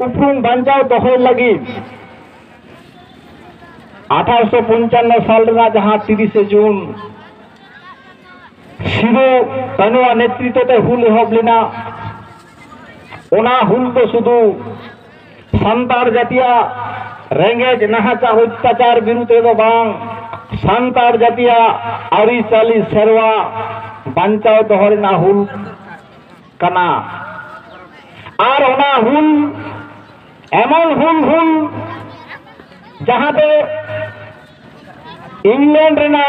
उपरूम बांचाव दहय लगी 1855 साल जहां 30 जून सिदो कानू नेतृत्व हुल एहब लेना हुल तो शुधु सान्तार जातिया रेंगेज नाहाचा अत्याचार विरुद्ध दो बांग सान्तार जातिया आरी चाली सेरवा बांचाव दहरेना हुल कना और ओना हुल एमन हुल हुल जहां दे इंग्लैंड रेना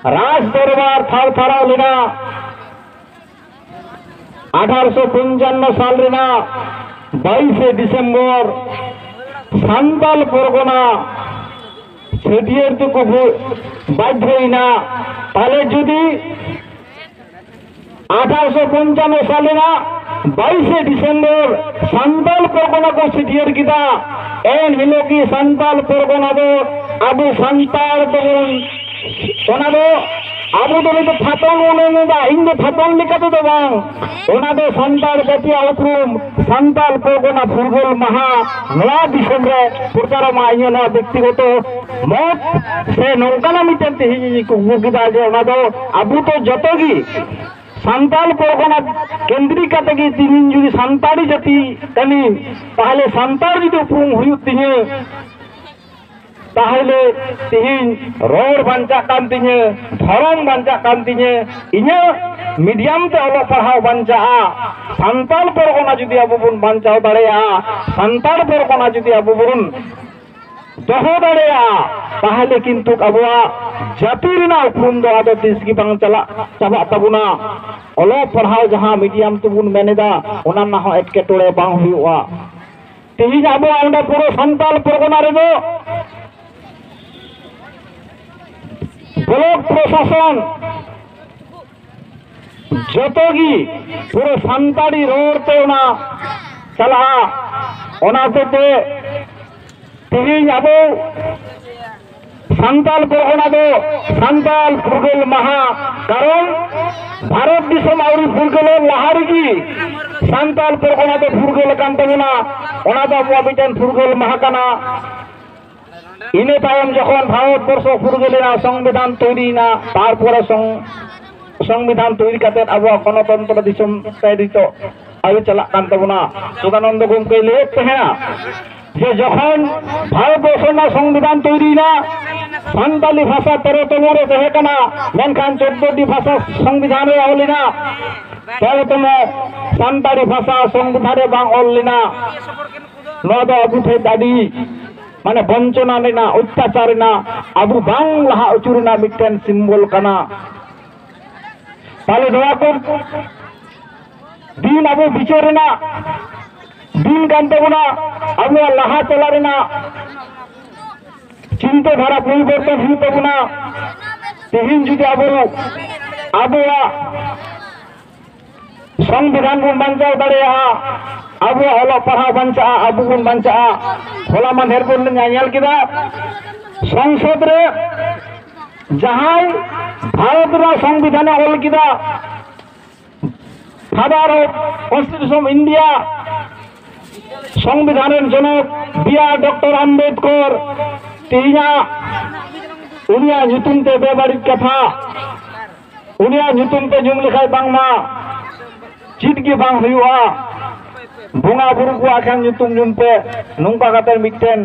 राज दरबार थार थाराव लेना 1855 साल रेना 22 डिसेम्बर सान्ताल परगना छेदियर तो को बाध्यना ताले जुदी 1855 साल रेना 22 डिसेम्बर सान्ताल परगना को छेदियर किदा एन हिलो की सान्ताल परगना दो अबु सान्ताल बगन ओना दो आबू तो फातन उन्हें इन फातन लिखा तो बांग दो सान्ताल जातिया उपरूम सान्ताल परगना फुरगल महा नया दिसम रे प्रचार मा इन व्यक्तिगत मत से नौकाना मिटन तेहिं को गुगिदा जे ओना दो आबू तो जतोगी सान्ताल परगना केंद्री काते की तिहिन जुदी सान्ताली जाति कनी ताहले सान्ताल जुदी उपरूम हुयुत तिहिं ताहले तिहिन रोड बांचा कान तिहिं धरम बांचा कान तिहिं इने मीडियम ते ओलो पढ़ाव बांचा सान्ताल परगना जुदी आबो बुन बांचाव दाड़ेया सान्ताल परगना जुदी आबो बुन दहो दाड़ेया ताहले किन्तु आबोआ जाति रेना उपरूम दो आदो तिस की बांग चला चाबा ताबुना ओलो पढ़ाव जहां मीडियम तुबुन मेनेदा ओना ना हो एटकेटोड़े बांग हुयुआ तिहिन आबो अंडे पुरो सान्ताल परगना रे दो ब्लॉक प्रशासन जतोगी पूरे सान्ताली रोड पे ओना चला ओना ते तिहिन आबो सान्ताल परगना दो सान्ताल फुरगल महा कारण भारत दिसम आउरी फुरगल लहारी की सान्ताल परगना दो फुरगल कान तबुना ओना दो आबो मिटेन फुरगल महा काना इने तायम जखन भारतवर्ष फुरगलेना संविधान तैरिना तारपरे संविधान तैरि काते आबो गणतंत्र दिसम तैरितो आयु चला कान तबुना सदानंद गमके ले तहेना जे जखन भारतवर्षना संविधान तैरिना सान्ताली भाषा 13 तम रे तहे कना मेनखान 14 टी भाषा संविधान रे आवलिना 13 तम सान्ताली भाषा संविधान रे बांग ओलिना नो दो आबु थे दादी माने वंचना रेना अत्याचार रेना आबु बांग लहा उचुरना मिटन सिम्बल कना ताले नोआ को दिन आबु बिचोरेना दिन कान तबुना आबु लहा चला रेना चिंताधारा परिवर्तन हुई तबुना तेहिन जुदी आबु संविधान बन बांचाव दाड़ेया आबो ओलो पढ़ा बांचा आबो बन बांचा होला मानहेर बन नायल किदा संसद रे जहां भारत रा संविधान ओल किदा फादर ऑफ कॉन्स्टिट्यूशन इंडिया संविधान जनक बिया डॉक्टर आम्बेडकर तिहिना उनिया ᱧᱩᱛᱩᱢ ते बेबाड़ी कथा उनिया ᱧᱩᱛᱩᱢ ते जुम लिखाय बांगमा चीट की बांग हुआ बोंगा बुरु को आखान ᱧᱩᱛᱩᱢ जुम पे नोंका काते मिटन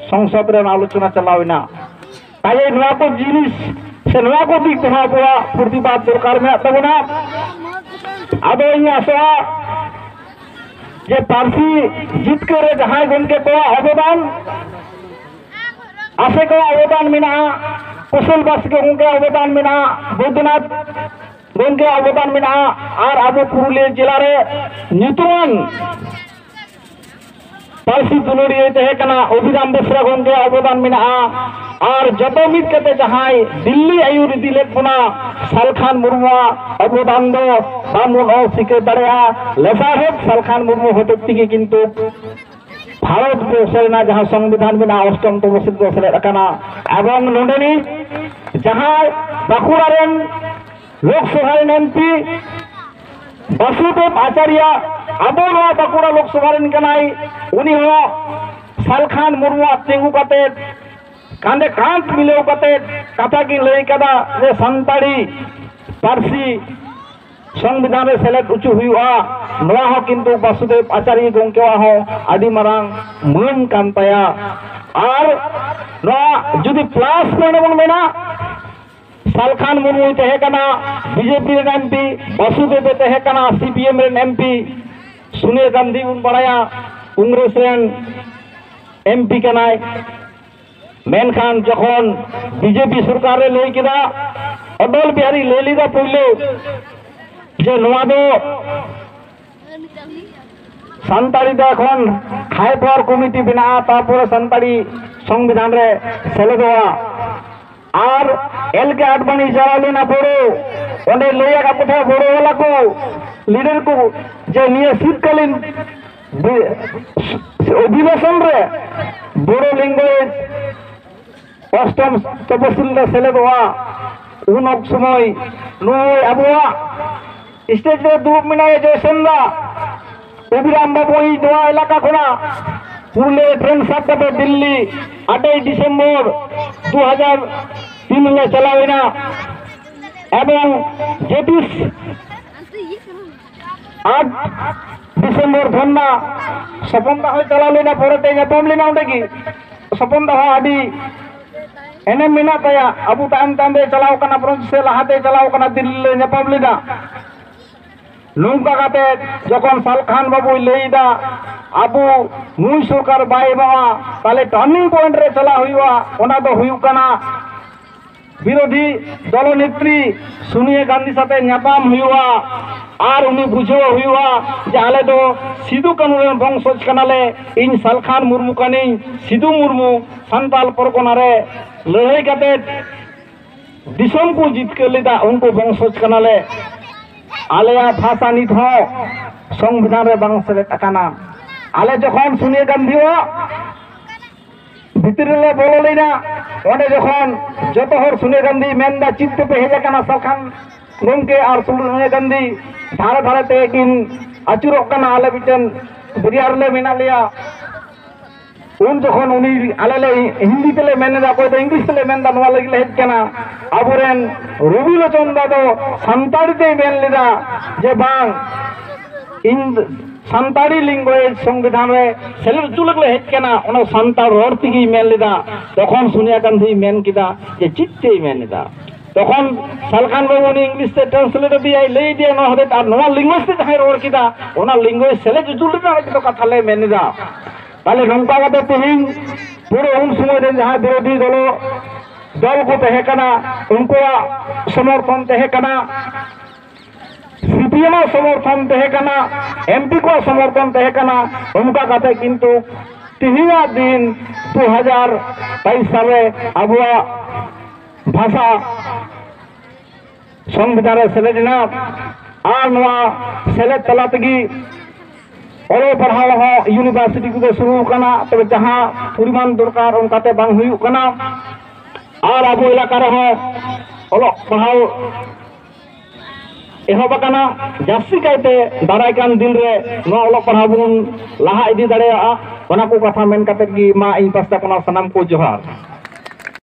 संसद रे आलोचना चलाविना ताये नोआ को जिनिस से नोआ को दिक तहा बुआ प्रतिबाद दरकार में तबना आदो इन आसवा जे पार्टी जीत करे जहां गनके तो अवदान आसे को अवदान मिना कुशल बस के उनके अवदान मिना बुद्धनाथ गनके अवदान मिना और आबो पुरुलिया जिला रे ᱧᱩᱛᱩᱢᱟᱱ पार्टी दुलड़िया तहे कना अभिराम बेसरा गनके अवदान मिना और जतो मिट कते जहां दिल्ली आयुर दिलेक बना सालखान मुर्मू अवदान दो बामुन ओ सिके दड़या लेसाहेब सालखान मुर्मू होते के किंतु भारत वर्षना जहां संविधान में अष्टम तम सिद्ध सेलेदना एवं नोडेनी जहां बाकुड़ा रेन लोकसभा एमपी वासुदेव आचार्य ᱟᱵᱚ ᱱᱚᱣᱟ ᱵᱟᱸᱠᱩᱲᱟ ᱞᱳᱠᱥᱚᱵᱷᱟ ᱨᱮᱱ ᱠᱟᱱᱟᱭ ᱩᱱᱤ ᱦᱚᱸ ᱥᱟᱞᱠᱷᱟᱱ ᱢᱩᱨᱢᱩᱣᱟᱜ ᱛᱤᱸᱜᱩ ᱠᱟᱛᱮᱫ ᱠᱟᱸধᱮ ᱠᱟᱸধ ᱢᱤᱞᱟᱹᱣ ᱠᱟᱛᱮᱫ ᱠᱟᱛᱷᱟ ᱠᱤᱱ ᱞᱟᱹᱭ ᱠᱟᱫᱟ ᱡᱮ ᱥᱟᱱᱛᱟᱲᱤ ᱯᱟᱹᱨᱥᱤ সংবিধানে সেলেক্ট উঁচু হুয়া নয়া হো কিন্তু বাসুদেব আচার্য গঙ্কেওয়া হো আদি মারাং মান কান তায়া আর নয়া যদি প্লাস পয়েন্ট বন মেনা সালখান মুর্মু তেহে কানা বিজেপি রেন এমপি বাসুদেব তেহে কানা সিপিএম রেন এমপি সোনিয়া গান্ধী উন বাড়ায়া কংগ্রেস রেন এমপি কানাই মেনখান যখন বিজেপি সরকারে লই কিনা অটল বিহারী লেলিদা পইলে যে নোয়া দো সান্তাড়ি দা এখন খায় পাওয়ার কমিটি বিনা তারপরে সান্তাড়ি সংবিধান রে সেলে দেওয়া আর এলকে আডবাণী চালালি না পড়ো অনেক লইয়া কোথায় বড় ওলা কো লিডার কো যে নিয়ে শীতকালীন অধিবেশন রে বড় লিঙ্গুয়েজ অষ্টম তপশিল রে সেলে দেওয়া উন সময় নয় আবহাওয়া স্টেজ রে দুপ মিনায় জয়সেন্দা অভিরাম বাবু এই নোয়া এলাকা খোনা পুরুলিয়া ট্রেন সাতটাতে দিল্লি 8ই ডিসেম্বর 2003 চালাও না এবং যেটিস 8 ডিসেম্বর ধন্না স্বপন দা হয় চালালি না পরেতে নেপামলি না ওটা কি স্বপন দা আদি এনে মিনা তায়া আবু টাইম টাইমে চালাও কানা ব্রঞ্জ সে লাহাতে চালাও কানা দিল্লি নেপামলি না নৌকা কাতে যখন সালখান বাবু লইদা আবু মুই সরকার বাই বাবা তাহলে টার্নিং পয়েন্ট রে চলা হইবা ওনা তো হুইউ কানা বিরোধী দলনেত্রী সোনিয়া গান্ধী সাথে নেপাম হইবা আর উনি বুঝেও হইবা যে আলে তো সিধু কানু বংশজ কানালে ইন সালখান মুর্মু কানি সিধু মুর্মু সান্তাল পরগনা রে লড়াই কাতে दिसम को जीत के लेदा उनको बंशज कनाले आलेया भाषा नित हो संविधान रे बंशज टकाना आले जखन सोनिया गांधी हो भितर ले बोलो लेना ओने जखन जत हर सोनिया गांधी मेनदा चित्त पे हेजा कना सखान गमके और सोनिया गांधी धारे धारे ते किन अचुरो कना आले बिटन बिरियार ले मेना लिया उन जखन उनी आले ले हिंदी तेले मेने दा कोई तो इंग्लिश तेले मेनदा नवा लगिले हेज कना आबुरेन रविलोचन दा दो संताड़ी ते मेन लेदा जे बांग इन संताड़ी लैंग्वेज संविधान रे सेलेक्ट चुलगले हेज कना ओना संताड़ रड़ तिगी मेन लेदा तखन सोनिया गांधी मेन किदा जे चित्ते मेन लेदा तखन सालखान बाबू ने इंग्लिश से ट्रांसलेट दिया ले दिया न हदे तार नवा लैंग्वेज ते जहां रड़ किदा ओना लैंग्वेज सेलेक्ट चुलगले तो कथा ले मेन लेदा তাহলে নৌকা কাতে তিহিং পুরো উন সময় जहां বিরোধী দল को तहे कना उनको समर्थन तहे कना सीपीएम समर्थन तहे कना एमपी को समर्थन तहे कना उनका कते किंतु तिहिया दिन 2023 साले आबुआ भाषा संविधान सेलेजना और नवा सेलेक्ट तलातगी ओलो पढ़ाव हो यूनिवर्सिटी को शुरू करना तब जहां परिमाण दरकार उनकाते बांग हुई करना और अब इलाका रहो ओलो पढ़ाव एहब करना जास्ती कायते दारायकान दिन रे नो ओलो पढ़ाव बुन लाहा इदी दाड़ेया ओना को कथा मेन काते की मा इन पास्ता कोना सनाम को जोहार।